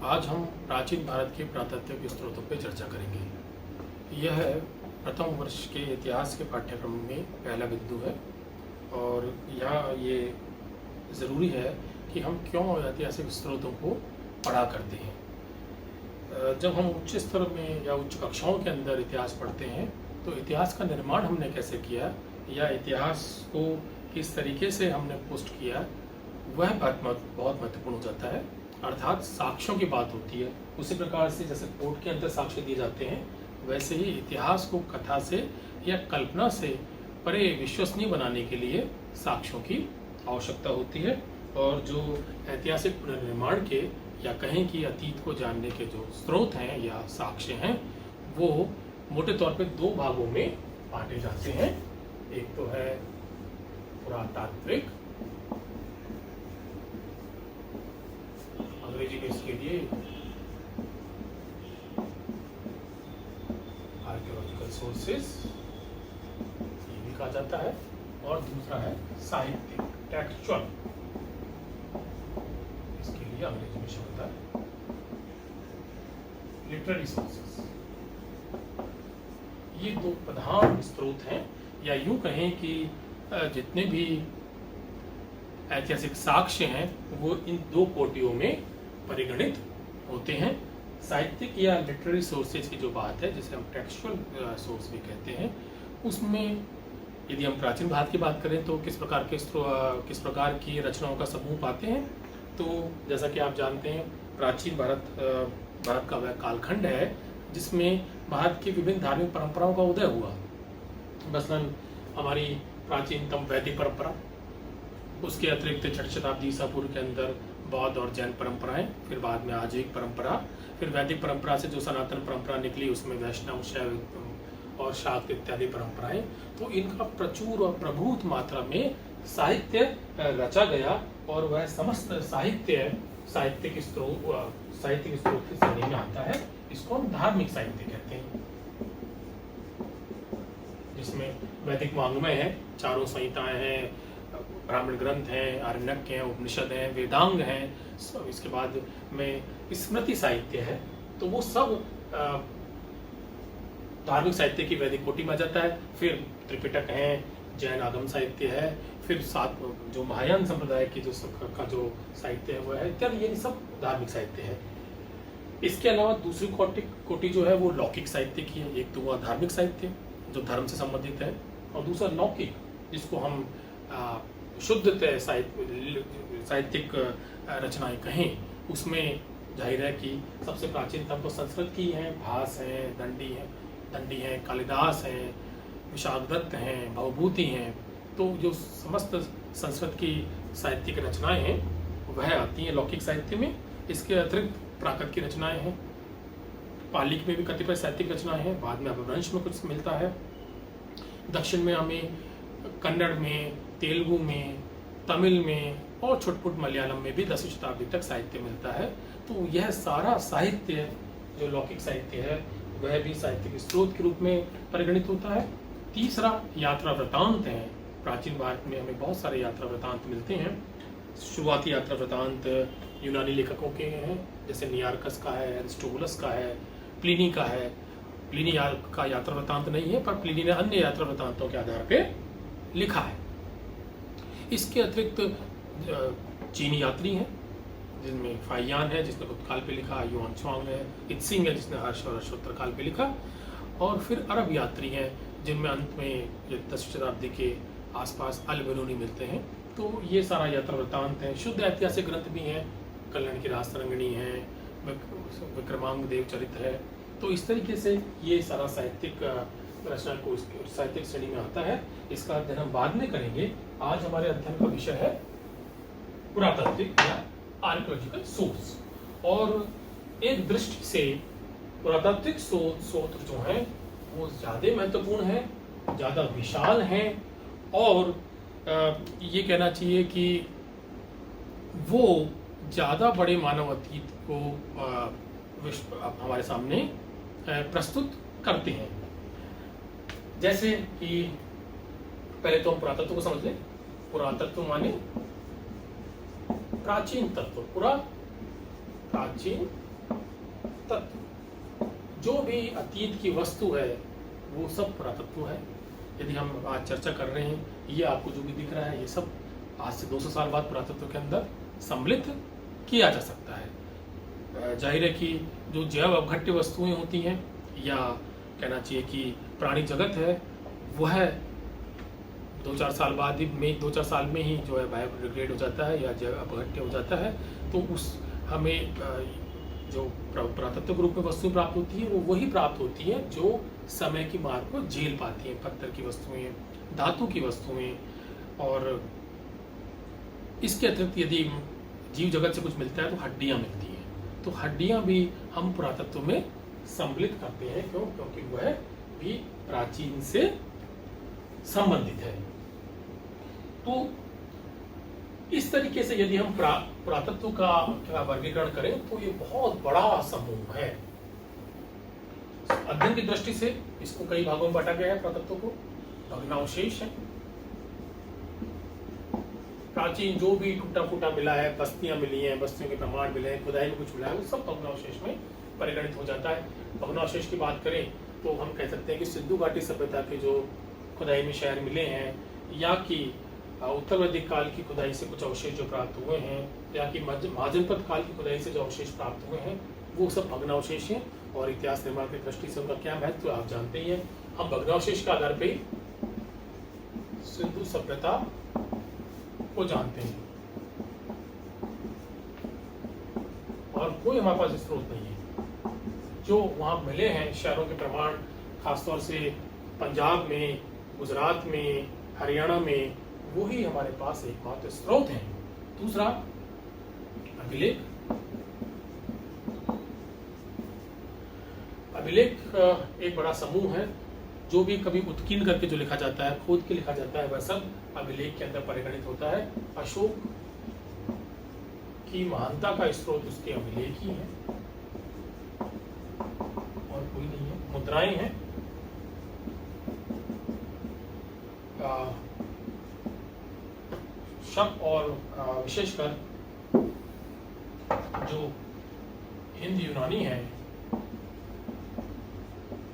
आज हम प्राचीन भारत के पुरातात्विक स्रोतों पर चर्चा करेंगे। यह प्रथम वर्ष के इतिहास के पाठ्यक्रम में पहला बिंदु है और यहाँ ये ज़रूरी है कि हम क्यों ऐतिहासिक स्रोतों को पढ़ा करते हैं। जब हम उच्च स्तर में या उच्च कक्षाओं के अंदर इतिहास पढ़ते हैं तो इतिहास का निर्माण हमने कैसे किया या इतिहास को किस तरीके से हमने पोस्ट किया, वह बहुत महत्वपूर्ण हो जाता है। अर्थात साक्ष्यों की बात होती है। उसी प्रकार से जैसे कोर्ट के अंदर साक्ष्य दिए जाते हैं, वैसे ही इतिहास को कथा से या कल्पना से परे विश्वसनीय बनाने के लिए साक्ष्यों की आवश्यकता होती है। और जो ऐतिहासिक पुनर्निर्माण के या कहें कि अतीत को जानने के जो स्रोत हैं या साक्ष्य हैं, वो मोटे तौर पे दो भागों में बांटे जाते हैं। एक तो है पुरातात्विक, अंग्रेजी में इसके लिए आर्कियोलॉजिकल सोर्सेस ये भी कहा जाता है, और दूसरा है साहित्यिक, टेक्सचुअल, इसके लिए अंग्रेजी में शब्द है लिटरेरी सोर्सेस। ये दो प्रधान स्रोत हैं, या यूं कहें कि जितने भी ऐतिहासिक साक्ष्य हैं वो इन दो कोटियों में परिगणित होते हैं। साहित्यिक या लिटरेरी सोर्सेज की जो बात है, जिसे हम टेक्सचुअल सोर्स भी कहते हैं, उसमें यदि हम प्राचीन भारत की बात करें तो किस प्रकार की रचनाओं का समूह पाते हैं। तो जैसा कि आप जानते हैं, प्राचीन भारत का वह कालखंड है जिसमें भारत की विभिन्न धार्मिक परंपराओं का उदय हुआ। मसलन हमारी प्राचीनतम वैदिक परंपरा, उसके अतिरिक्त 6ठी शताब्दी ईसा पूर्व के अंदर बौद्ध और जैन परंपराएं, फिर बाद में आजीविक परंपरा, फिर वैदिक परंपरा से जो सनातन परंपरा निकली उसमें वैष्णव, शैव और शाक्त इत्यादि परंपराएं। तो इनका प्रचुर और प्रभुत मात्रा में साहित्य रचा गया, और वह समस्त साहित्यिक स्रोत की श्रेणी में आता है। इसको हम धार्मिक साहित्य कहते हैं, जिसमें वैदिक वाङ्मय है, चारों संहिताएं हैं, ब्राह्मण ग्रंथ हैं, आरण्यक हैं, उपनिषद हैं, वेदांग हैं। इसके बाद में स्मृति साहित्य है। तो वो सब धार्मिक साहित्य की वैदिक कोटि में आ जाता है। फिर त्रिपिटक है, जैन आगम साहित्य है, फिर साथ जो महायान संप्रदाय की जो साहित्य है वो है इत्यादि। ये सब धार्मिक साहित्य है। इसके अलावा दूसरी कोटि जो है वो लौकिक साहित्य की है। एक तो हुआ धार्मिक साहित्य जो धर्म से संबंधित है, और दूसरा लौकिक जिसको हम शुद्ध साहित्यिक रचनाएं कहें। उसमें जाहिर है कि सबसे प्राचीनतम तो संस्कृत की हैं, भास हैं, दंडी हैं, कालिदास हैं, विशाखदत्त हैं, भवभूति हैं। तो जो समस्त संस्कृत की साहित्यिक रचनाएं हैं वह आती हैं लौकिक साहित्य में। इसके अतिरिक्त प्राकृत की रचनाएं हैं, पाली में भी कतिपय साहित्यिक रचनाएं हैं, बाद में अपभ्रंश में कुछ मिलता है। दक्षिण में हमें कन्नड़ में, तेलुगु में, तमिल में और छुटपुट मलयालम में भी 10वीं शताब्दी तक साहित्य मिलता है। तो यह सारा साहित्य जो लौकिक साहित्य है वह भी साहित्यिक स्रोत के रूप में परिगणित होता है। तीसरा यात्रा वृतांत है। प्राचीन भारत में हमें बहुत सारे यात्रा वृतांत मिलते हैं। शुरुआती यात्रा वृतांत यूनानी लेखकों के हैं, जैसे नियार्कस का है, एरिस्टोबुलस का है, प्लिनी का है। प्लिनी का यात्रा वृतांत नहीं है, पर प्लिनी ने अन्य यात्रा वृतांतों के आधार पर लिखा है। इसके अतिरिक्त चीनी यात्री हैं, जिनमें फाइयान है जिसने उत्तरकाल पे लिखा, युआन च्वांग है, इत्सिंग है जिसने हर्ष और उत्तरकाल पे लिखा, और फिर अरब यात्री हैं जिनमें अंत में 10वीं शताब्दी के आसपास अल बिरूनी मिलते हैं। तो ये सारा यात्रा वृतांत है। शुद्ध ऐतिहासिक ग्रंथ भी हैं, कल्याण की राजतरंगिणी है, विक्रमांग देव चरित्र है। तो इस तरीके से ये सारा साहित्यिक रचना को साहित्यिक श्रेणी में आता है। इसका अध्ययन हम बाद में करेंगे। आज हमारे अध्ययन का विषय है पुरातात्विक या आर्कियोलॉजिकल सोर्स। और एक दृष्टि से पुरातात्विक स्रोत जो हैं वो ज़्यादा महत्वपूर्ण है, ज़्यादा विशाल हैं, और ये कहना चाहिए कि वो ज़्यादा बड़े मानव अतीत को हमारे सामने प्रस्तुत करते हैं। जैसे कि पहले तो हम पुरातत्व को समझ लें। पुरातत्व माने प्राचीन तत्व, प्राचीन तत्व, जो भी अतीत की वस्तु है वो सब पुरातत्व है। यदि हम आज चर्चा कर रहे हैं, ये आपको जो भी दिख रहा है ये सब आज से 200 साल बाद पुरातत्व के अंदर सम्मिलित किया जा सकता है। जाहिर है कि जो जैव अवघट्य वस्तुएं होती हैं, या कहना चाहिए कि प्राणी जगत है, वह 2-4 साल बाद ही में 2-4 साल में ही जो है बायोडिग्रेड हो जाता है या जैव अपघट्य हो जाता है। तो उस हमें जो पुरातत्व के रूप में वस्तु प्राप्त होती है वो वही प्राप्त होती है जो समय की मार को झेल पाती हैं। पत्थर की वस्तुएं, धातु की वस्तुएं, और इसके अतिरिक्त यदि जीव जगत से कुछ मिलता है तो हड्डियां मिलती हैं। तो हड्डियां भी हम पुरातत्व में सम्मिलित करते हैं। क्यों? क्योंकि वह भी प्राचीन से संबंधित है। तो इस तरीके से यदि हम पुरातत्व का वर्गीकरण करें तो ये बहुत बड़ा समूह है। अध्ययन की दृष्टि से इसको कई भागों में बांटा गया है। पुरातत्व को भग्नावशेष है, प्राचीन जो भी टूटा फूटा मिला है, बस्तियां मिली हैं, बस्तियों के प्रमाण मिले हैं, खुदाई में कुछ मिला है, वो सब भग्नावशेष में परिगणित हो जाता है। भग्नावशेष की बात करें तो हम कह सकते हैं कि सिंधु घाटी सभ्यता के जो खुदाई में शहर मिले हैं, या कि उत्तर वैदिक काल की खुदाई से कुछ अवशेष जो प्राप्त हुए हैं, या कि महाजनपद काल की खुदाई से जो अवशेष प्राप्त हुए हैं, वो सब भग्नावशेष हैं। और इतिहास निर्माण की दृष्टि से उनका क्या महत्व तो आप जानते ही हैं। हम भग्नावशेष के आधार पर सिंधु सभ्यता को जानते हैं, और कोई हमारे पास स्रोत नहीं है। जो वहां मिले हैं शहरों के प्रमाण, खासतौर से पंजाब में, गुजरात में, हरियाणा में, वही हमारे पास एकमात्र स्रोत हैं। दूसरा, अभिलेख। अभिलेख एक बड़ा समूह है। जो भी कभी उत्कीर्ण करके जो लिखा जाता है, खोद के लिखा जाता है, वह सब अभिलेख के अंदर परिगणित होता है। अशोक की महानता का स्रोत उसके अभिलेख ही है और कोई नहीं है। मुद्राएं हैं, शक और विशेषकर जो हिंद यूनानी है,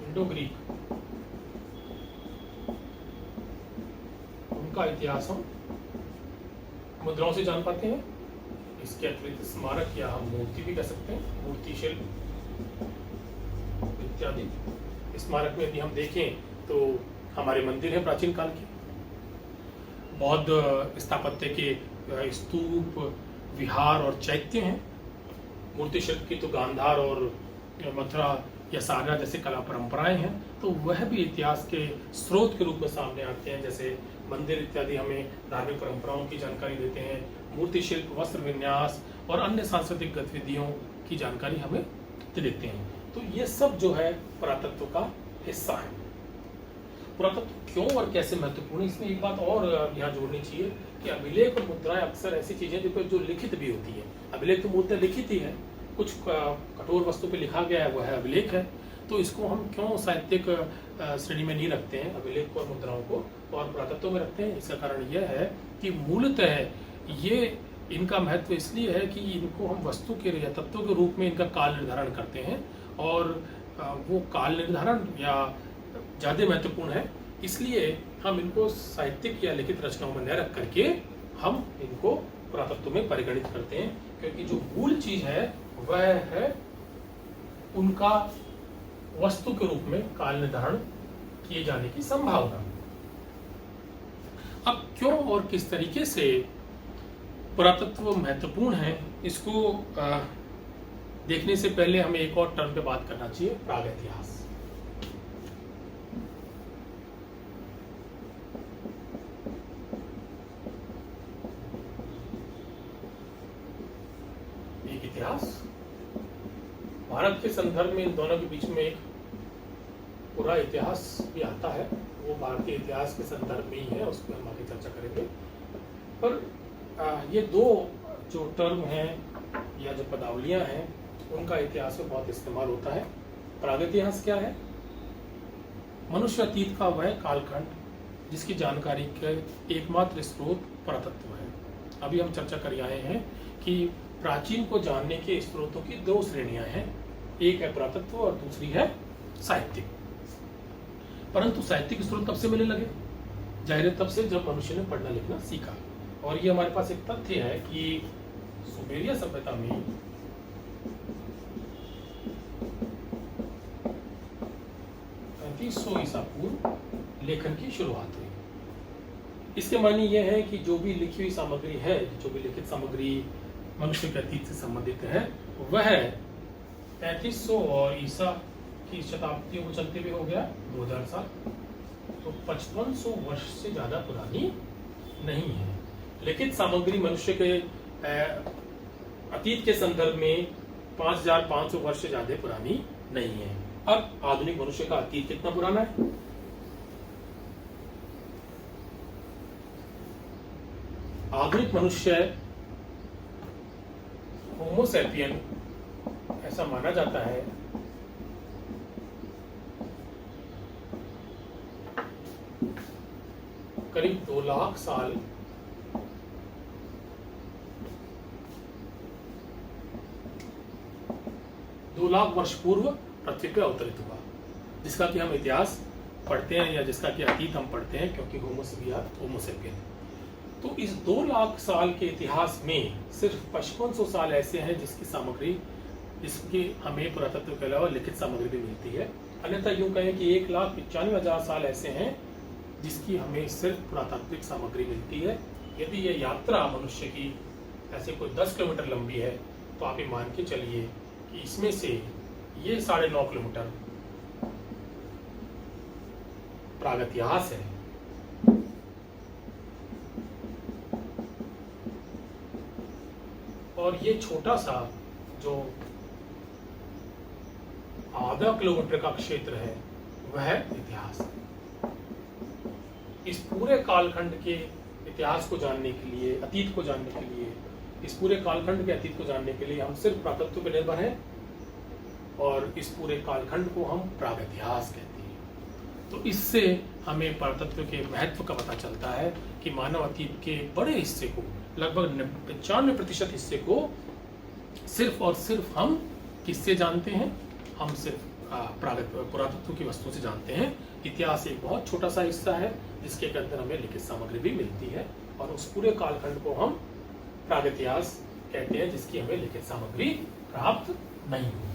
इंडो ग्रीक, उनका इतिहास हम मुद्राओं से जान पाते हैं। इसके अतिरिक्त स्मारक या हम मूर्ति भी कह सकते हैं, मूर्ति शिल्प इत्यादि। स्मारक में यदि हम देखें तो हमारे मंदिर हैं प्राचीन काल के, बौद्ध स्थापत्य के स्तूप, विहार और चैत्य हैं। मूर्ति शिल्प की तो गांधार और मथुरा या सारनाथ जैसे कला परंपराएं हैं, तो वह भी इतिहास के स्रोत के रूप में सामने आते हैं। जैसे मंदिर इत्यादि हमें धार्मिक परंपराओं की जानकारी देते हैं, मूर्ति शिल्प, वस्त्र विन्यास और अन्य सांस्कृतिक गतिविधियों की जानकारी हमें देते हैं। तो ये सब जो है पुरातत्व का हिस्सा है। पुरातत्व क्यों और कैसे महत्वपूर्ण है, इसमें एक बात और यहाँ जोड़नी चाहिए कि अभिलेख और मुद्राएं अक्सर ऐसी चीजें जो लिखित भी होती है। अभिलेख तो मूलतः लिखित ही है, कुछ कठोर वस्तु पे लिखा गया है, वह है अभिलेख है। तो इसको हम क्यों साहित्यिक श्रेणी में नहीं रखते हैं, अभिलेख और मुद्राओं को, और पुरातत्व में रखते हैं? इसका कारण यह है कि मूलतः ये इनका महत्व इसलिए है कि इनको हम वस्तु के या तत्व के रूप में इनका काल निर्धारण करते हैं, और वो काल निर्धारण या ज़्यादा महत्वपूर्ण है। इसलिए हम इनको साहित्यिक या लिखित रचनाओं में न रख करके हम इनको पुरातत्व में परिगणित करते हैं, क्योंकि जो मूल चीज है वह है उनका वस्तु के रूप में काल निर्धारण किए जाने की संभावना। अब क्यों और किस तरीके से पुरातत्व महत्वपूर्ण है, इसको देखने से पहले हमें एक और टर्म पे बात करना चाहिए, प्रागैतिहास। एक इतिहास, भारत के संदर्भ में इन दोनों के बीच में एक पूरा इतिहास भी आता है, वो भारतीय इतिहास के संदर्भ में ही है, उस पर हम आगे चर्चा करेंगे। पर ये दो जो टर्म हैं या जो पदावलियां हैं उनका इतिहास में बहुत इस्तेमाल होता है। प्रागैतिहास क्या है? मनुष्य अतीत का वह कालखंड जिसकी जानकारी के एकमात्र स्रोत पुरातत्व है। अभी हम चर्चा कर आए हैं कि प्राचीन को जानने के स्रोतों की दो श्रेणियां हैं, एक है पुरातत्व और दूसरी है साहित्यिक। परंतु साहित्यिक स्रोत तब से मिलने लगे, जाहिर है तब से जब मनुष्य ने पढ़ना लिखना सीखा। और ये हमारे पास एक तथ्य है कि सुमेरिया सभ्यता में 3500 ईसा पूर्व लेखन की शुरुआत हुई। इसके मानी यह है कि जो भी लिखी हुई सामग्री है, जो भी लिखित सामग्री मनुष्य के अतीत से संबंधित है, वह 3500 और ईसा की शताब्दियों को चलते हुए हो गया 2000 साल, तो 5500 वर्ष से ज्यादा पुरानी नहीं है। लिखित सामग्री मनुष्य के अतीत के संदर्भ में 5500 वर्ष से ज्यादा पुरानी नहीं है। अब आधुनिक मनुष्य का अतीत कितना पुराना है? आधुनिक मनुष्य होमो सैपियन ऐसा माना जाता है करीब 2 लाख साल 2 लाख वर्ष पूर्व पृथ्वी पे अवतरित हुआ, जिसका कि हम इतिहास पढ़ते हैं या जिसका कि अतीत हम पढ़ते हैं, क्योंकि होमो सैपियन। तो इस 2 लाख साल के इतिहास में सिर्फ 5500 साल ऐसे हैं जिसकी सामग्री, जिसकी हमें पुरातत्व के अलावा लिखित सामग्री भी मिलती है। अन्यथा यूं कहें कि 1,95,000 साल ऐसे हैं जिसकी हमें सिर्फ पुरातात्विक सामग्री मिलती है। यदि ये यात्रा मनुष्य की ऐसे कोई 10 किलोमीटर लंबी है, तो आप ये मान के चलिए कि इसमें से ये 9.5 किलोमीटर प्रागैतिहास है, और ये छोटा सा जो आधा किलोमीटर का क्षेत्र है वह इतिहास है। इस पूरे कालखंड के इतिहास को जानने के लिए, अतीत को जानने के लिए, इस पूरे कालखंड के अतीत को जानने के लिए हम सिर्फ पुरातत्व पर निर्भर हैं, और इस पूरे कालखंड को हम प्रागैतिहास कहते हैं। तो इससे हमें पुरातत्व के महत्व का पता चलता है कि मानव अतीत के बड़े हिस्से को, लगभग 95% हिस्से को सिर्फ और सिर्फ हम किससे जानते हैं? हम सिर्फ पुरातत्व की वस्तु से जानते हैं। इतिहास एक बहुत छोटा सा हिस्सा है जिसके अंदर हमें लिखित सामग्री भी मिलती है, और उस पूरे कालखंड को हम प्रागैतिहास कहते हैं जिसकी हमें लिखित सामग्री प्राप्त नहीं हुई।